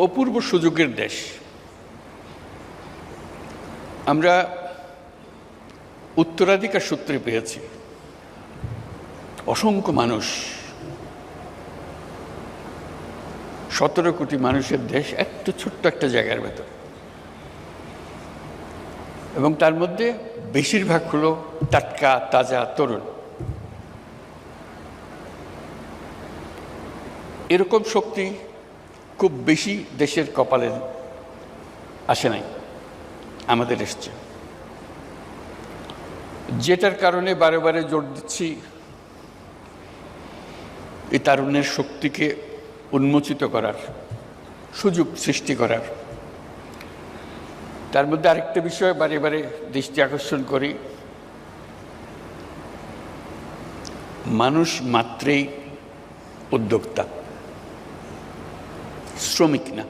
অপূর্ব সুযোগের দেশ। আমরা উত্তরাধিকার সূত্রে পেয়েছি অসংখ্য মানুষ, 17 কোটি মানুষের দেশ একটু ছোট্ট একটা জায়গার ভেতর, এবং তার মধ্যে বেশিরভাগ হলো টাটকা তাজা তরুণ। এরকম শক্তি খুব বেশি দেশের কপালে আসে নাই, আমাদের এসছে। যেটার কারণে বারে বারে জোর দিচ্ছি এই তারুণ্যের শক্তিকে উন্মোচিত করার, সুযোগ সৃষ্টি করার। তার মধ্যে আরেকটা বিষয় বারে বারে দৃষ্টি আকর্ষণ করি, মানুষ মাত্রেই উদ্যোক্তা, শ্রমিক না।